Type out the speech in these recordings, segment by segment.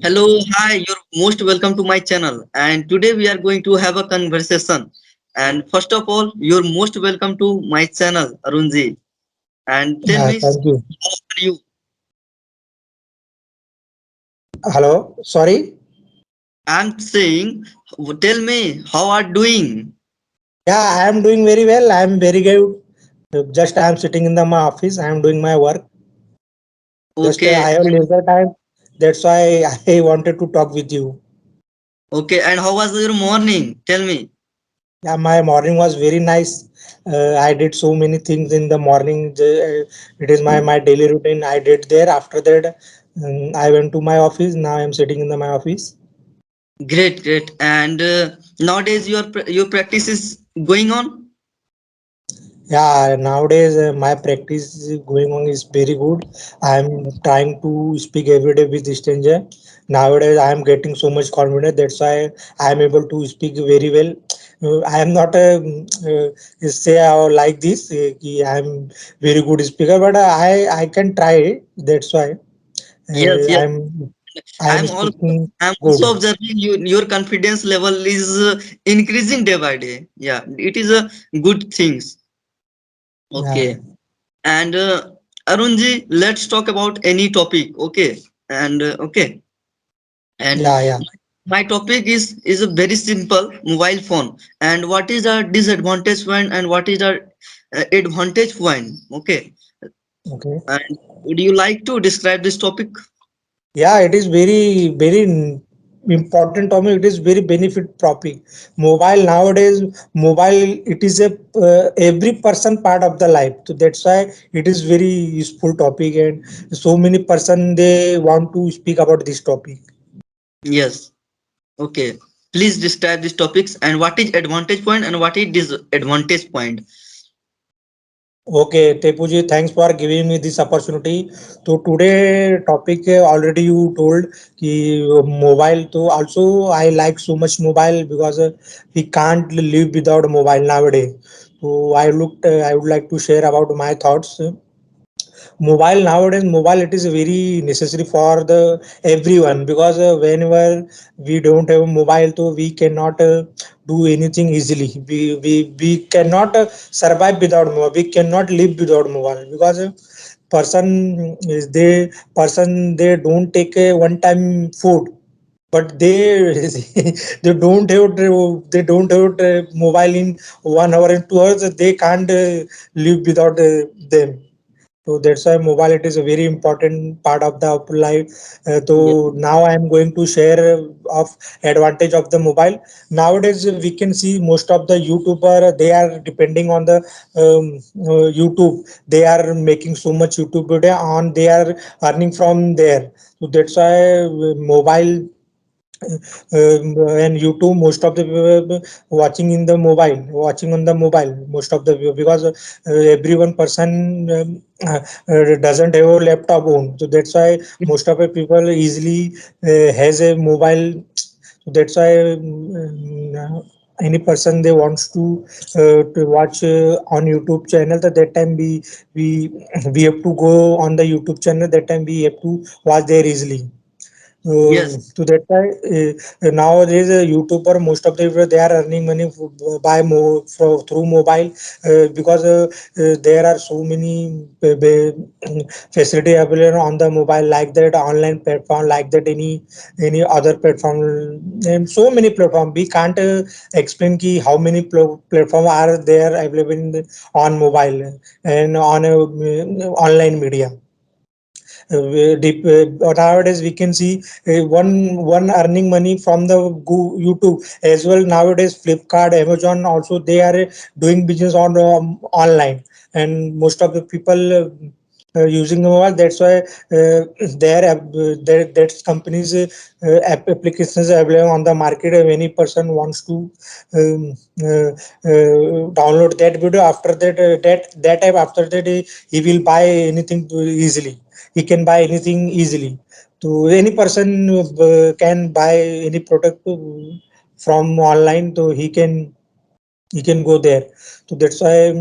Hello, hi, you're most welcome to my channel. And today we are going to have a conversation. And first of all, you're most welcome to my channel, Arunji. And tell me, Thank you. how are you? Hello. Sorry. I'm saying, tell me, how are doing? Yeah, I am doing very well. I am very good. Just I am sitting in my office. I am doing my work. Just Okay, I have leisure time. That's why I wanted to talk with you. okay. And how was your morning? Tell me. Yeah, my morning was very nice. I did so many things in the morning. It is my daily routine. I did there. After that, I went to my office. Now I am sitting in my office. Great, great. And nowadays your practice is going on? Yeah, nowadays my practice is going on is very good. I'm trying to speak every day with stranger. Nowadays I am getting so much confidence. That's why I am able to speak very well. I am not a say like this. I am very good speaker, but I can try. That's why Yes, yes. I am I'm also speaking I'm good. also observing your confidence level is increasing day by day. Yeah, it is a good things. Yeah, Okay. And Arunji, let's talk about any topic. Okay. And okay. And yeah, yeah. my topic is a very simple mobile phone. And what is the disadvantage point and what is the advantage point? Okay. Okay. And would you like to describe this topic? Yeah, it is very important topic. It is very benefit topic. Mobile nowadays, mobile it is a every person part of the life. So that's why it is very useful topic, and so many person they want to speak about this topic. Yes. Okay. Please describe these topics and what is advantage point and what is disadvantage point. Okay, Tepuji, thanks for giving me this opportunity. So today topic already you told कि mobile. So also I like so much mobile because we can't live without mobile nowadays. So I would like to share about my thoughts. Mobile nowadays, mobile it is very necessary for the everyone because whenever we don't have a mobile, so we cannot do anything easily. We cannot survive without mobile. We cannot live without mobile because person they don't take a one time food, but they don't have mobile in 1 hour and 2 hours. They can't live without them. So that's why mobile it is a very important part of the life. Yes. So now I am going to share of advantage of the mobile. Nowadays we can see most of the YouTuber they are depending on the YouTube. They are making so much YouTube video on. They are earning from there. So that's why mobile and YouTube most of the people watching on the mobile most of the because everyone person doesn't have a laptop on, so that's why most of the people easily has a mobile. So that's why any person they wants to watch on YouTube channel, that time we we have to go on the YouTube channel, that time we have to watch there easily. Yes. To that time, nowadays YouTuber most of the people they are earning money through mobile because there are so many facility available on the mobile, like that online platform, like that any other platform, and so many platform we can't explain ki how many platform are there available on mobile and on online media. Nowadays we can see one earning money from the YouTube as well. Nowadays Flipkart, Amazon also they are doing business on online, and most of the people using the mobile. That's why that companies applications are available on the market. If any person wants to download that video, after that that app, after that he will buy anything easily. He can buy anything easily. So any person can buy any product from online, so he can go there. So that's why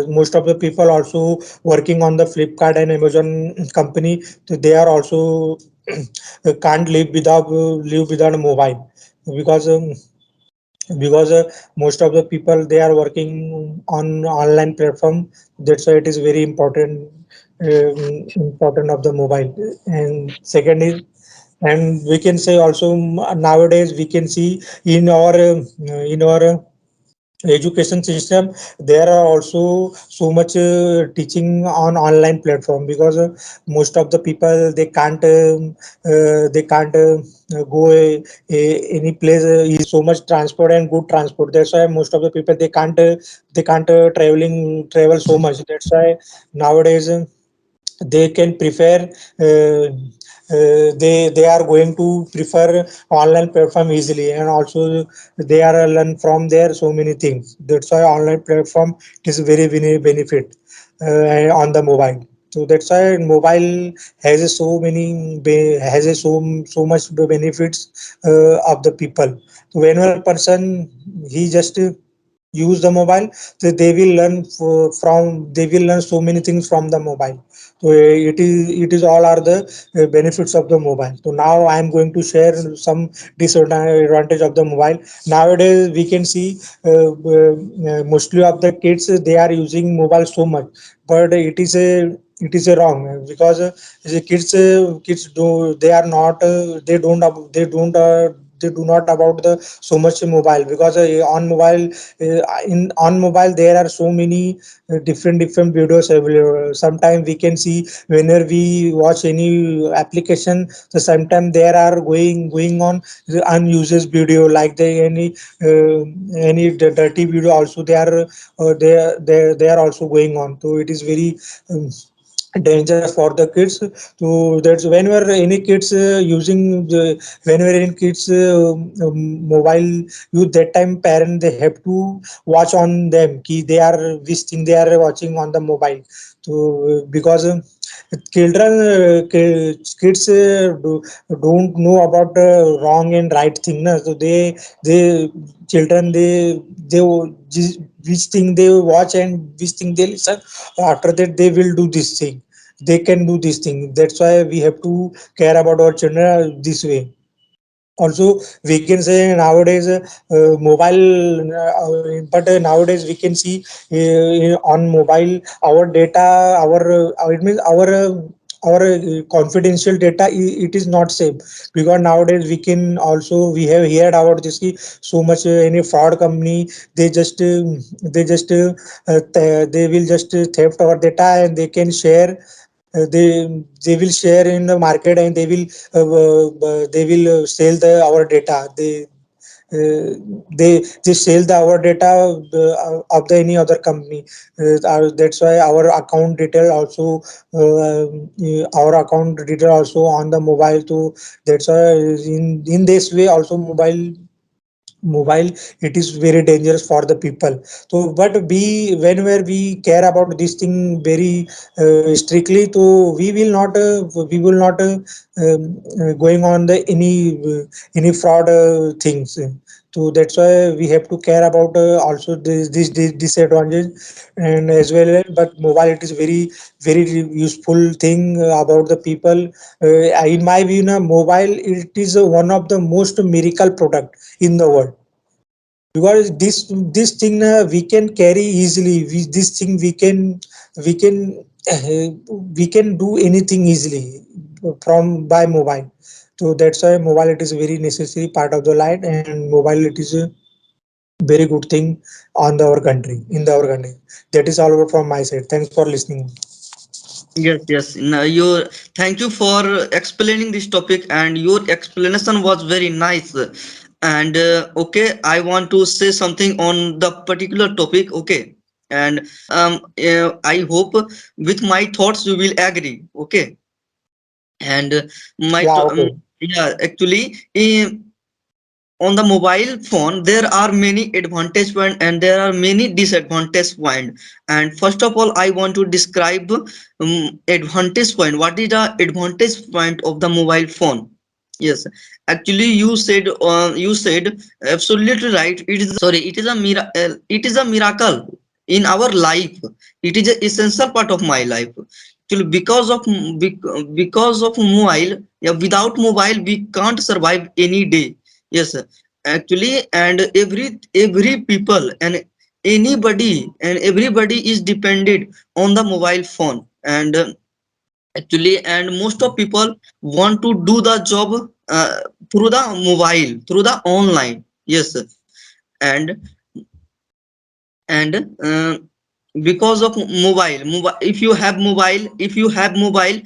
most of the people also working on the Flipkart and Amazon company. So they are also can't live without a mobile, because most of the people they are working on online platform. That's why it is very important of the mobile. And second is, and we can say also, nowadays we can see in our education system, there are also so much teaching on online platform, because most of the people they can't go any place, is so much transport and good transport. That's why most of the people they can't travel so much. That's why nowadays they can prefer, they are going to prefer online platform easily, and also they are learn from there so many things. That's why online platform is very benefit on the mobile. So that's why mobile has so many has so much benefits of the people. So whenever a person he just use the mobile, so they will learn so many things from the mobile. So it is all are the benefits of the mobile. So now I am going to share some disadvantage of the mobile. Nowadays we can see, mostly of the kids they are using mobile so much, but it is a wrong, because the kids do they are not they do not about the so much mobile, because on mobile there are so many different videos available. Sometimes we can see, whenever we watch any application, so sometimes there are going on the unuses video, like the uh, dirty video also they are they are also going on. So it is very um, dangerous for the kids. So that's whenever any kids whenever any kids mobile use, that time parent they have to watch on them ki they are which thing they are watching on the mobile. So because children kids don't know about the wrong and right thing na. So they children they which thing they watch and which thing they listen, after that they will do this thing, they can do this thing. That's why we have to care about our children this way. Also we can say nowadays but nowadays we can see on mobile our data, it means our confidential data, it is not safe, because nowadays we have heard about this ki so much any fraud company, they just they will just theft our data, and they can share, they will share in the market, and they will sell our data. Uh, they sell our data of the any other company. That's why our account detail also, our account detail also on the mobile too. That's why in this way also mobile, it is very dangerous for the people. So but we whenever we care about this thing very strictly, so we will not going on the any fraud things. So that's why we have to care about also this disadvantage, and as well. But mobile, it is very useful thing about the people. In my view, mobile, it is one of the most miracle product in the world, because this thing we can carry easily. This thing we can uh, we can do anything easily from by mobile. So that's why mobile, it is a very necessary part of the life, and mobile, it is a very good thing on our country, our country. That is all from my side. Thanks for listening. Yes, yes. Now, thank you for explaining this topic, and your explanation was very nice. And okay, I want to say something on the particular topic. Okay, and I hope with my thoughts you will agree. Okay, and Yeah, okay. yeah, actually, on the mobile phone there are many advantage point and there are many disadvantage point. And first of all, I want to describe advantage point. What is the advantage point of the mobile phone? Yes, actually you said absolutely right. It is a miracle in our life. It is an essential part of my life. actually because of mobile, yeah, without mobile we can't survive any day. Yes, actually, and every people and everybody is dependent on the mobile phone. And actually, and most of people want to do the job through the mobile, through the online. Yes, and and because of mobile, if you have mobile, if you have mobile,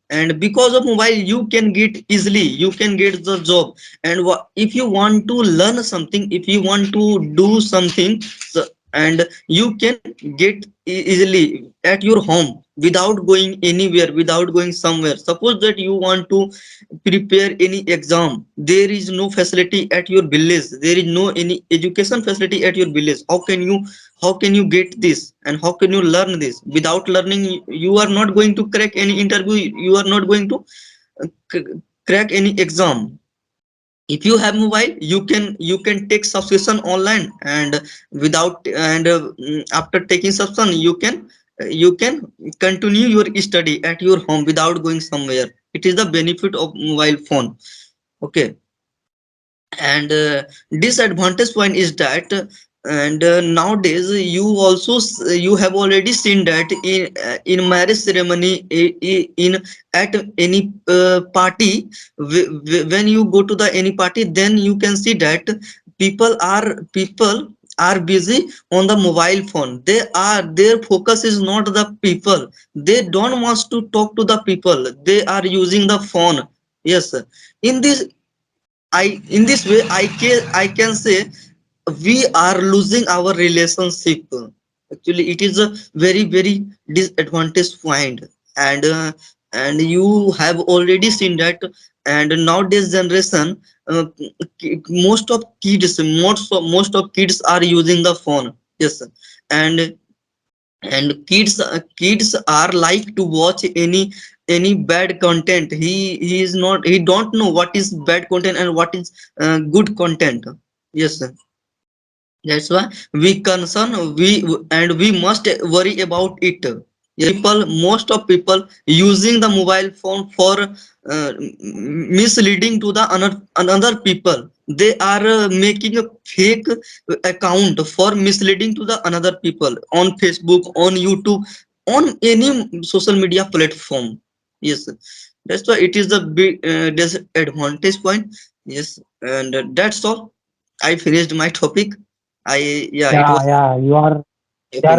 and because of mobile you can get easily, you can get the job. And if you want to learn something, if you want to do something, so, and you can get easily at your home without going anywhere, without going somewhere. Suppose that you want to prepare any exam, there is no facility at your village, there is no any education facility at your village. How can you get this, and how can you learn this? Without learning, you are not going to crack any interview, you are not going to crack any exam. If you have mobile, you can take subscription online, and without and after taking subscription, you can continue your study at your home without going somewhere. It is the benefit of mobile phone. Okay. And disadvantage point is that, and nowadays you have already seen that in marriage ceremony, in at any party, when you go to the any party, then you can see that people are busy on the mobile phone. Their focus is not the people. They don't want to talk to the people, they are using the phone. Yes, in this in this way I can say we are losing our relationship. Actually, it is a very disadvantage point. And and you have already seen that. And nowadays generation, most of most of kids are using the phone. Yes, and kids are like to watch any bad content. He is not, he don't know what is bad content and what is good content. Yes, that's why we concern, we must worry about it. Most of people using the mobile phone for misleading to the another people. They are making a fake account for misleading to the another people on Facebook, on YouTube, on any social media platform. Yes, that's why it is the big disadvantage point. Yes, and that's all. I finished my topic. I Yeah, it was Yeah, yeah, you are opinion.